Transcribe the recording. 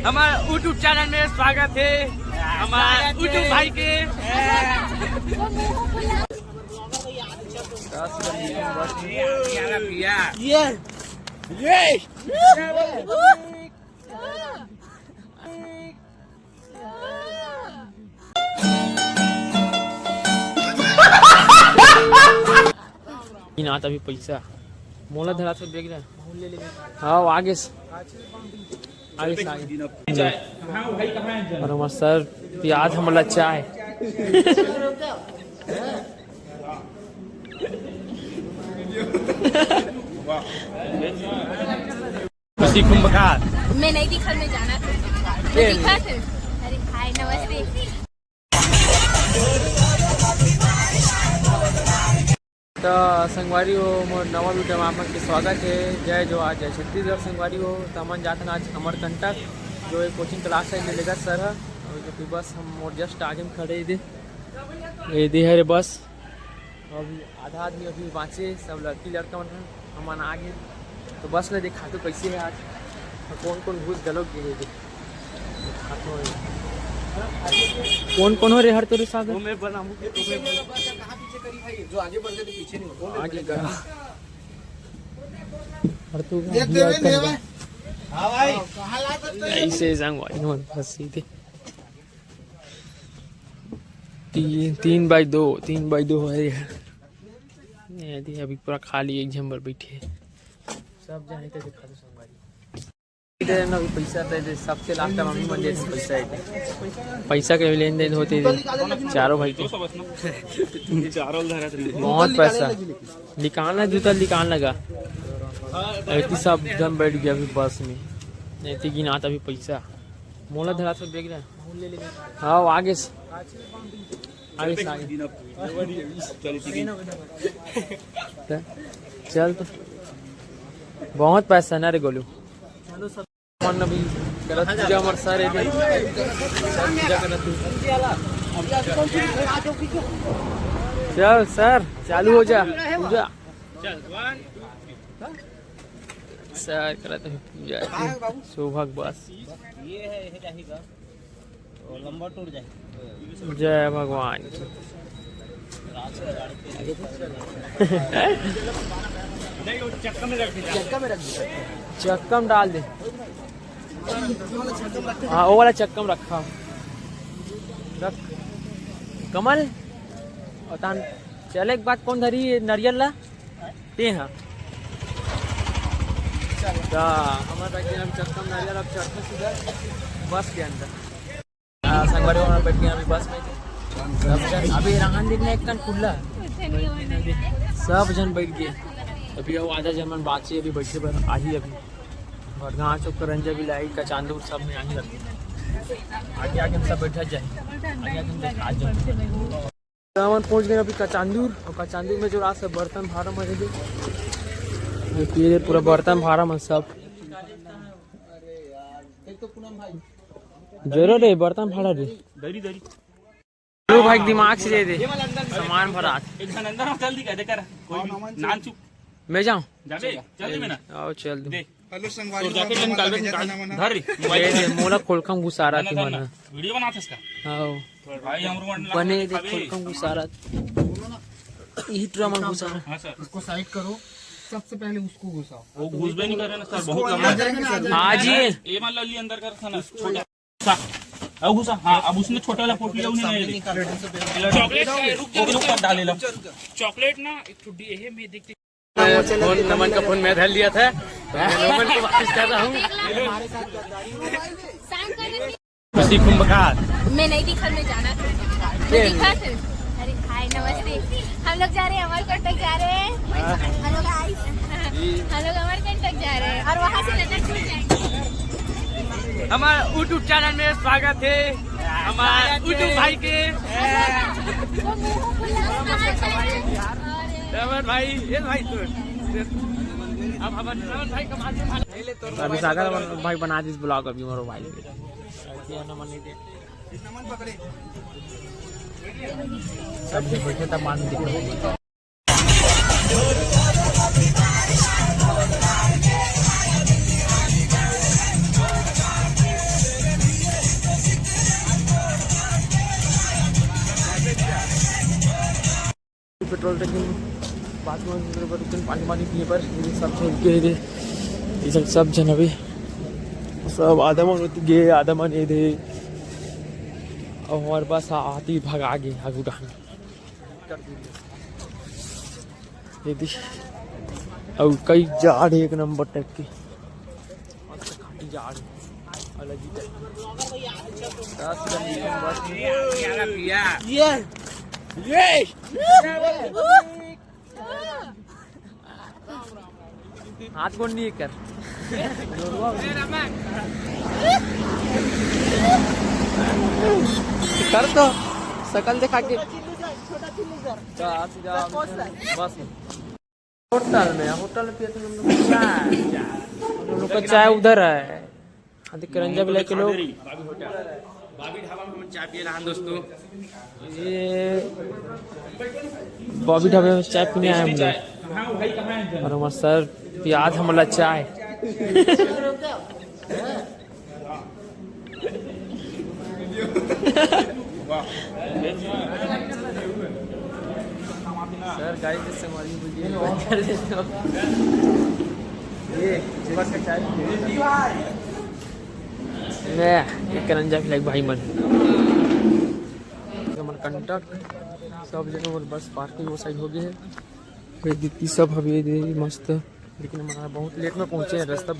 हमारा YouTube channel में स्वागत है हमारे यूट्यूब भाई के। अभी पैसा मोला धरा से देख रहा। हाँ आगे से आगे और हमारे सर प्याज हमारा चाय कुंभकार मैं नहीं दिखा, मैं जाना था। दिखा था। अरे हाय नमस्ते। तो संगवारी हो मोर नवा वीडियो में आपके स्वागत है। जय जोहार जय छत्तीसगढ़। संगवारी हो तो हम जाते हैं आज अमरकंटक जो एक कोचिंग क्लास है लेगा सर है और जो कि बस हम और जस्ट आगे में खड़े दे है रे बस। अभी आधा आदमी अभी बाँचे, सब लड़की लड़का मन हम आगे तो बस में देखा तो कैसे है आज कौन कौन घुस गलोग कौन कौन हो रे हर तोरे साथ मैं बनाऊंगी जो आगे बढ़ गए तो पीछे नहीं हो आगे गया और तू हां भाई कहां ला सकते हो ऐसे संगवारी मन फंसी थे 3x2 है यार। ये अभी पूरा खाली एक झंबर बैठे सब जाने तो दिखा दो संगवारी इधर ना अभी पैसा दे सबसे लास्ट टाइम मम्मी मन देते पैसा के लेन देन होते थे चारों भाई के बहुत पैसा निकालना जूता निकालने लगा ऐसी सब जन बैठ गया अभी बस में ऐसी गिना अभी पैसा मोला धरा से देख रहा। हाँ आगे से चल तो बहुत पैसा ना रे गोलू मन अभी गलत पूजा हमारे सर है पूजा करना चल सर चालू हो जा पूजा सर करते हैं पूजा सौभाग्य बस ये है लंबा टूट जाए। जय भगवान चक्का में डाल दे। हाँ वो वाला चक्का में रखा रख कमल और चले एक बात कौन धरी नारियल ला ते हाँ हमारा चक्का में नारियल अब चढ़ते सीधा बस के अंदर संगवारी में बैठ गए अभी बस में थे अभी रंगन देखने एक कन खुला सब जन बैठ गए अभी वो आधा जन बाची अभी बैठे पर आही अभी और घास चौक करंजा भी लाई का चांदूर सब में आही लगे आगे आगे सब बैठा जाए आगे आगे आज हम पहुंच गए अभी कचांदूर और कचांदूर में जो रात से बर्तन भाड़ा में ये पूरा बर्तन भाड़ा में सब जरूर है बर्तन भाड़ा दे दरी दरी लो भाई दिमाग से दे सामान भरा एक अंदर जल्दी कह दे कर कोई नान चुप मैं जाऊं जल्दी में ना आओ चल दे हेलो संगवारी जैकेट निकाल धर मोबाइल मोला खोलकम घुसा रहा थी मना वीडियो बनाते इसका हां भाई हमरो बने दे खोलकम घुसा रहा यही ड्रामा घुसा रहा। हां सर इसको साइड करो सबसे पहले उसको घुसाओ वो घुस भी नहीं कर रहा ना सर बहुत लंबा हां जी ये मान लो ली अंदर कर था ना छोटा अब घुसा। हाँ अब उसने छोटा वाला पोटली नहीं चॉकलेट रुक डाले लो चॉकलेट ना ये मैं देखते फोन नमन का फोन मैं धर लिया था तो मैं नमन को वापस कर रहा हूँ। खुशी कुंभकार मैं नहीं दिखा, मैं जाना था। दिखा था। अरे हाय नमस्ते। हम लोग जा रहे हैं अमरकंटक जा रहे हैं। हेलो गाइस हम लोग अमरकंटक जा रहे हैं और वहाँ से नजर छूट जाएंगे। हमारा यूट्यूब चैनल में स्वागत है हमारे यूट्यूब भाई के भाई ये भाई अब हमारे भाई का अभी सागर भाई बना दी ब्लॉग अभी हमारे भाई सब बैठे तब मान दिख पेट्रोल टंकी पाँच पानी पिए पर सब खेल के ये सब जन अभी सब आधा मन गे आधा मन ये दे और हमारे पास आती भाग आगे आगू डाल और कई झाड़ एक नंबर टाइप के झाड़ अलग ही हाथ कौन नहीं कर कर तो सकल दिखा के बस होटल में पिए तो हम लोग का चाय उधर है करंजा भी लेके लोग बॉबी ढाबा में हम चाय पिए रहा दोस्तों। ये बॉबी ढाबे में चाय पीने आए हम लोग और हमारे सर प्याज हमला चाय सर गाड़ी से हमारी ये चाय करंजा भी भाई मन कंडक्ट सब जगह बस पार्किंग वो साइड हो गई है सब अभी मस्त लेकिन हमारा बहुत लेट में पहुंचे हैं रास्ता